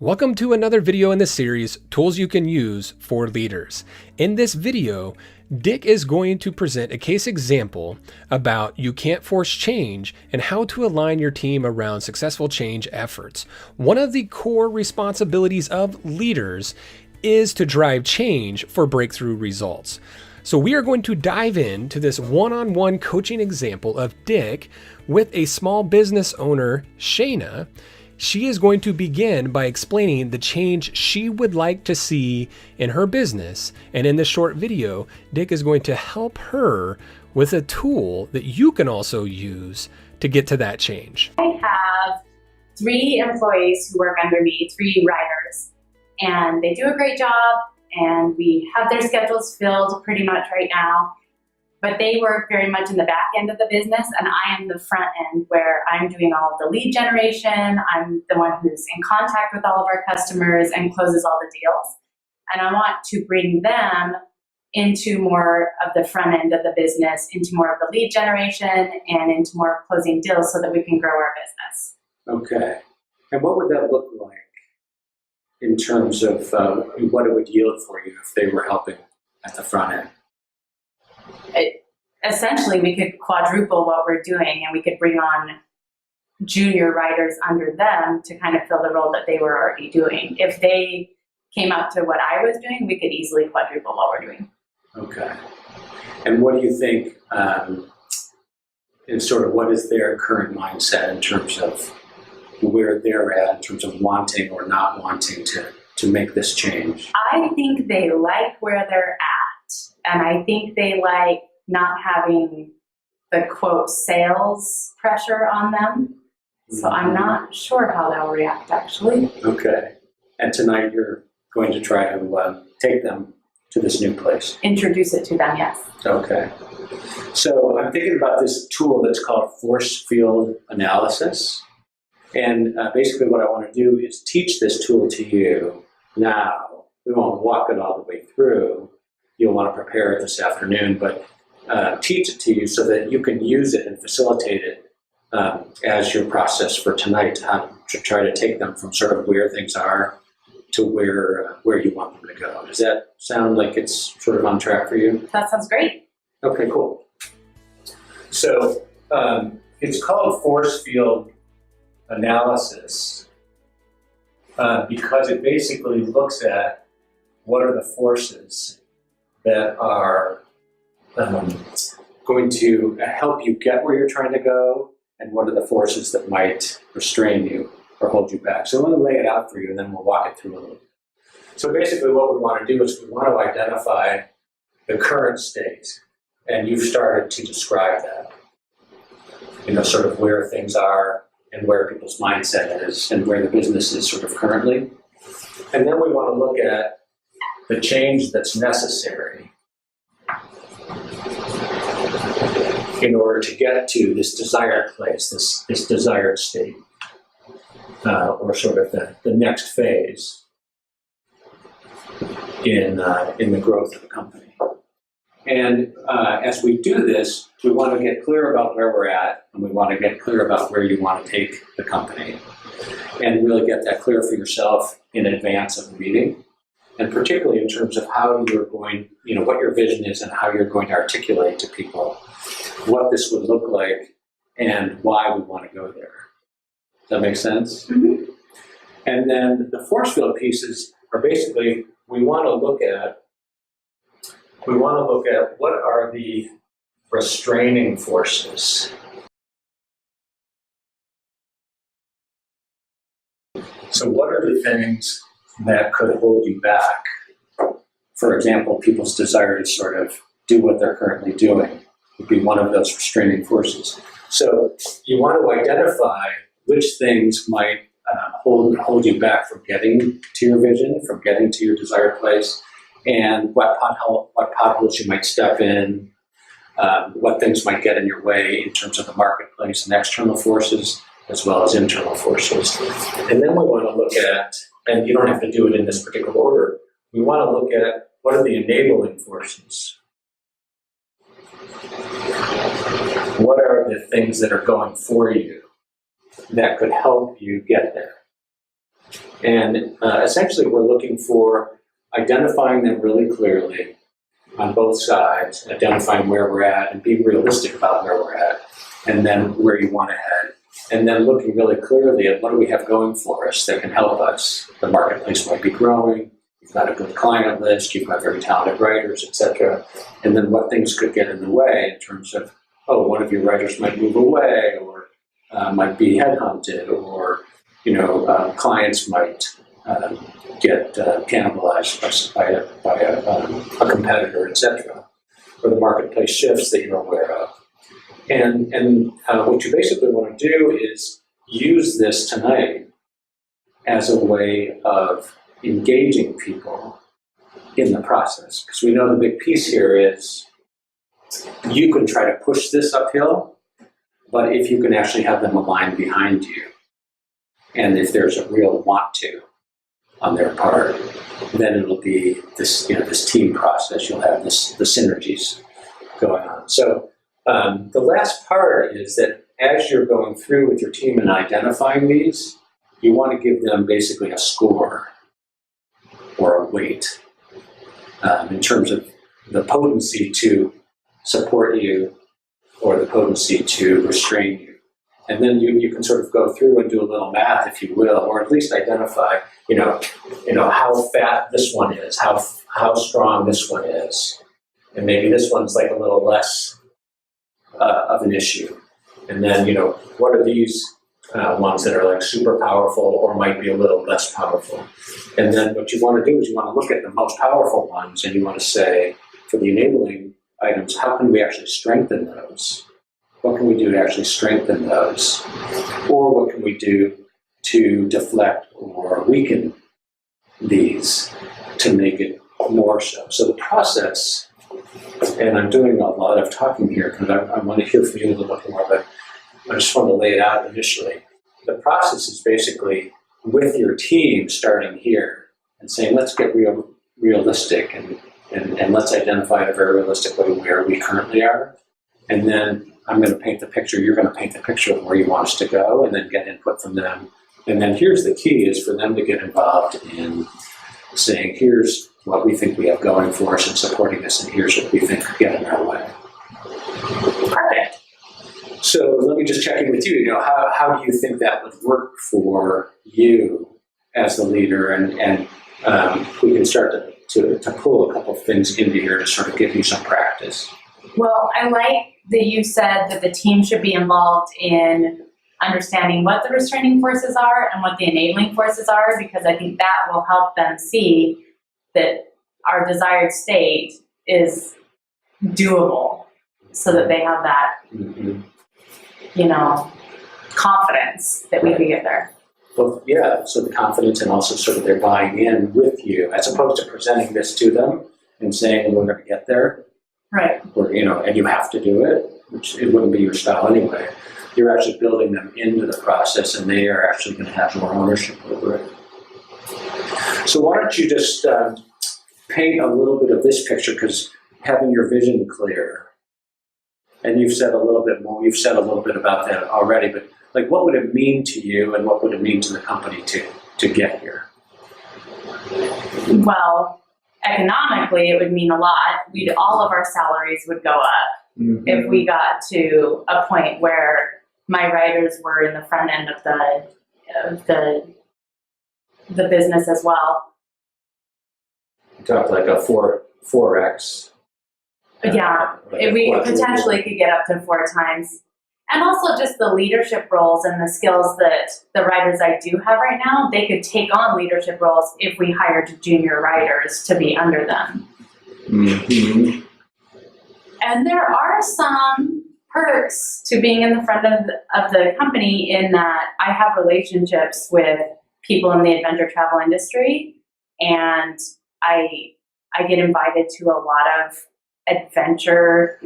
Welcome to another video in the series, Tools You Can Use for Leaders. In this video, Dick is going to present a case example about you can't force change and how to align your team around successful change efforts. One of the core responsibilities of leaders is to drive change for breakthrough results. So we are going to dive into this one-on-one coaching example of Dick with a small business owner, Shayna. She is going to begin by explaining the change she would like to see in her business. And in this short video, Dick is going to help her with a tool that you can also use to get to that change. I have 3 employees who work under me, 3 writers, and they do a great job, and we have their schedules filled pretty much right now. But they work very much in the back end of the business, and I am the front end where I'm doing all of the lead generation. I'm the one who's in contact with all of our customers and closes all the deals. And I want to bring them into more of the front end of the business, into more of the lead generation and into more of closing deals so that we can grow our business. Okay. And what would that look like in terms of what it would yield for you if they were helping at the front end? Essentially, we could quadruple what we're doing, and we could bring on junior writers under them to kind of fill the role that they were already doing. If they came up to what I was doing, we could easily quadruple what we're doing. Okay. And what do you think, is sort of what is their current mindset in terms of where they're at in terms of wanting or not wanting to make this change? I think they like where they're at, and I think they like not having the quote sales pressure on them. So I'm not sure how they'll react actually. Okay. And tonight you're going to try to take them to this new place. Introduce it to them, yes. Okay. So I'm thinking about this tool that's called force field analysis. And basically what I want to do is teach this tool to you now. We won't walk it all the way through. You'll want to prepare it this afternoon, but teach it to you so that you can use it and facilitate it as your process for tonight to try to take them from sort of where things are to where you want them to go. Does that sound like it's sort of on track for you? That sounds great. Okay, cool. So it's called force field analysis because it basically looks at what are the forces that are going to help you get where you're trying to go, and what are the forces that might restrain you or hold you back. So let me lay it out for you, and then we'll walk it through a little bit. So basically what we want to do is we want to identify the current state, and you've started to describe that. You know, sort of where things are and where people's mindset is and where the business is sort of currently. And then we want to look at the change that's necessary in order to get to this desired place, this desired state, or sort of the next phase in the growth of the company. And as we do this, we want to get clear about where we're at, and we want to get clear about where you want to take the company, and really get that clear for yourself in advance of the meeting, and particularly in terms of how you're going, you know, what your vision is and how you're going to articulate to people what this would look like and why we want to go there. Does that make sense? Mm-hmm. And then the force field pieces are basically, we want to look at what are the restraining forces. So what are the things that could hold you back? For example, people's desire to sort of do what they're currently doing would be one of those restraining forces. So you want to identify which things might hold you back from getting to your vision, from getting to your desired place, and what potholes you might step in, what things might get in your way in terms of the marketplace and external forces, as well as internal forces. And then we want to look at, and you don't have to do it in this particular order, we want to look at what are the enabling forces. What are the things that are going for you that could help you get there? And essentially, we're looking for identifying them really clearly on both sides, identifying where we're at and being realistic about where we're at, and then where you want to head. And then looking really clearly at what do we have going for us that can help us. The marketplace might be growing, you've got a good client list, you've got very talented writers, etc. And then what things could get in the way in terms of, oh, one of your writers might move away, or might be headhunted, or clients might get cannibalized by a competitor, etc. Or the marketplace shifts that you're aware of. And what you basically want to do is use this tonight as a way of engaging people in the process. Because we know the big piece here is you can try to push this uphill, but if you can actually have them aligned behind you, and if there's a real want to on their part, then it'll be this, this team process. You'll have the synergies going on. So the last part is that as you're going through with your team and identifying these, you want to give them basically a score or a weight in terms of the potency to support you or the potency to restrain you. And then you can sort of go through and do a little math, if you will, or at least identify, how fat this one is, how strong this one is, and maybe this one's like a little less of an issue. And then, what are these ones that are like super powerful or might be a little less powerful? And then what you want to do is you want to look at the most powerful ones and you want to say, for the enabling items, how can we actually strengthen those? What can we do to actually strengthen those? Or what can we do to deflect or weaken these to make it more so? So the process, and I'm doing a lot of talking here because I want to hear from you a little bit more, but I just want to lay it out initially. The process is basically with your team starting here and saying, let's get realistic and let's identify in a very realistic way where we currently are. And then I'm going to paint the picture, you're going to paint the picture of where you want us to go, and then get input from them. And then here's the key, is for them to get involved in saying, here's what we think we have going for us and supporting this, and here's what we think could get in our way. Perfect. So let me just check in with you. How do you think that would work for you as the leader? And we can start to pull a couple of things into here to sort of give you some practice. Well, I like that you said that the team should be involved in understanding what the restraining forces are and what the enabling forces are, because I think that will help them see that our desired state is doable, so that they have that, confidence that we could get there. Well, yeah, so the confidence and also sort of their buying in with you, as opposed to presenting this to them and saying, we're going to get there. Right. Or, and you have to do it, which it wouldn't be your style anyway. You're actually building them into the process, and they are actually going to have more ownership over it. So why don't you just paint a little bit of this picture, because having your vision clear, and you've said a little bit more, you've said a little bit about that already, but like, what would it mean to you and what would it mean to the company to get here? Well, economically, it would mean a lot. All of our salaries would go up if we got to a point where my writers were in the front end of the business as well. You talked like a 4x. Yeah, we potentially could get up to 4 times. And also just the leadership roles and the skills that the writers I do have right now, they could take on leadership roles if we hired junior writers to be under them. Mm-hmm. And there are some perks to being in the front of the company, in that I have relationships with people in the adventure travel industry, and I get invited to a lot of adventure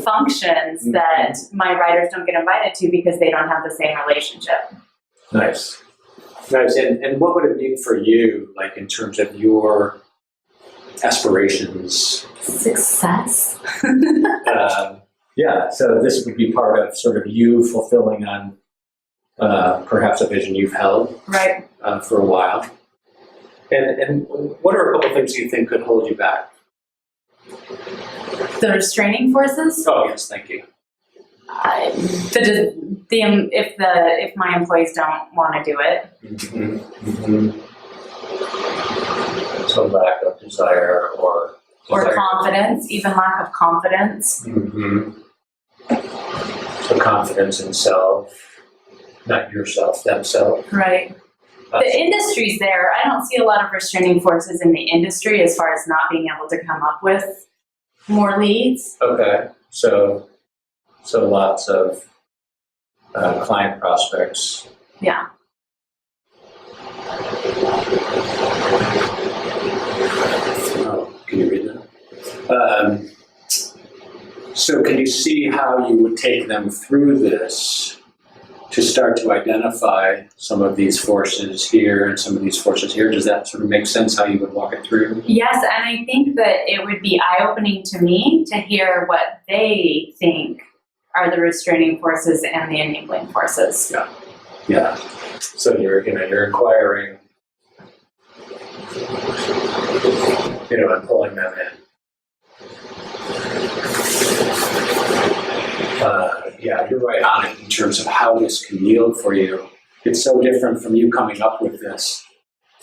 functions that my writers don't get invited to because they don't have the same relationship. Nice. And what would it mean for you, like in terms of your aspirations? Success. Yeah, so this would be part of sort of you fulfilling on perhaps a vision you've held. Right. for a while. And what are a couple things you think could hold you back? The restraining forces. Oh yes, thank you. If my employees don't want to do it. Mm-hmm. Mm-hmm. So lack of desire or confidence, even lack of confidence. Mm-hmm. So confidence in self, not yourself, themselves. Right. The industry's there. I don't see a lot of restraining forces in the industry as far as not being able to come up with more leads. Okay, so lots of client prospects. Yeah. Oh, can you read that? So can you see how you would take them through this to start to identify some of these forces here and some of these forces here? Does that sort of make sense how you would walk it through? Yes, and I think that it would be eye-opening to me to hear what they think are the restraining forces and the enabling forces. Yeah. Yeah. So you're inquiring, and pulling them in. Yeah, you're right on it in terms of how this can yield for you. It's so different from you coming up with this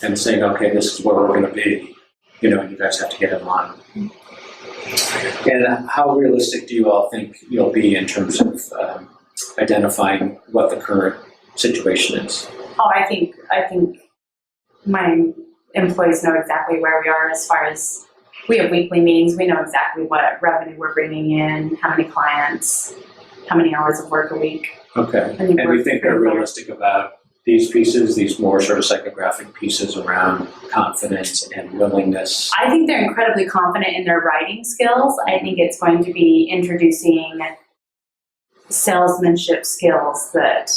and saying, okay, this is where we're going to be. You guys have to get in line. And how realistic do you all think you'll be in terms of identifying what the current situation is? Oh, I think my employees know exactly where we are as far as we have weekly meetings. We know exactly what revenue we're bringing in, how many clients, how many hours of work a week. Okay. And we think they're realistic about these pieces, these more sort of psychographic pieces around confidence and willingness. I think they're incredibly confident in their writing skills. I think it's going to be introducing salesmanship skills that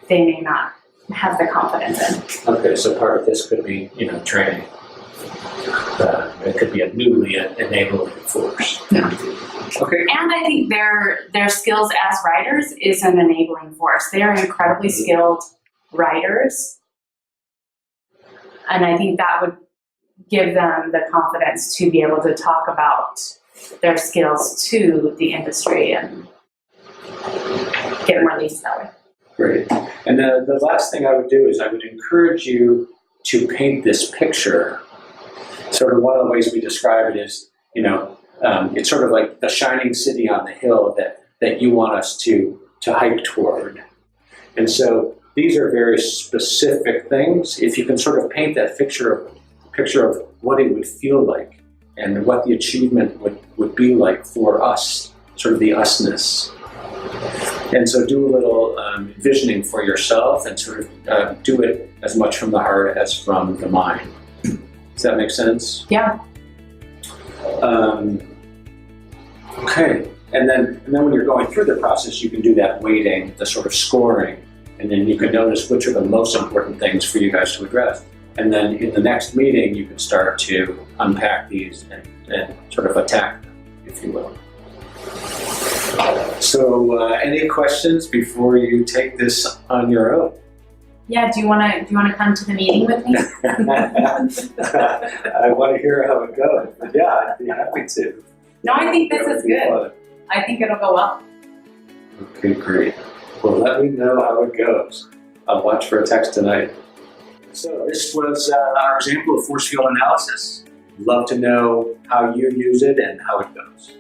they may not have the confidence in. Okay, so part of this could be, training. It could be a newly enabling force. Yeah. Okay. And I think their skills as writers is an enabling force. They are incredibly skilled writers. And I think that would give them the confidence to be able to talk about their skills to the industry and get more leads that way. Great. And the last thing I would do is I would encourage you to paint this picture. Sort of one of the ways we describe it is, it's sort of like the shining city on the hill that you want us to hike toward. And so these are very specific things. If you can sort of paint that picture of what it would feel like and what the achievement would be like for us, sort of the usness. And so do a little envisioning for yourself and sort of do it as much from the heart as from the mind. Does that make sense? Yeah. Okay. And then when you're going through the process, you can do that weighting, the sort of scoring, and then you can notice which are the most important things for you guys to address. And then in the next meeting, you can start to unpack these and sort of attack them, if you will. So, any questions before you take this on your own? Yeah. Do you want to come to the meeting with me? I want to hear how it goes. But yeah, I'd be happy to. No, I think this is good. Fun. I think it'll go well. Okay, great. Well, let me know how it goes. I'll watch for a text tonight. So this was our example of force field analysis. Love to know how you use it and how it goes.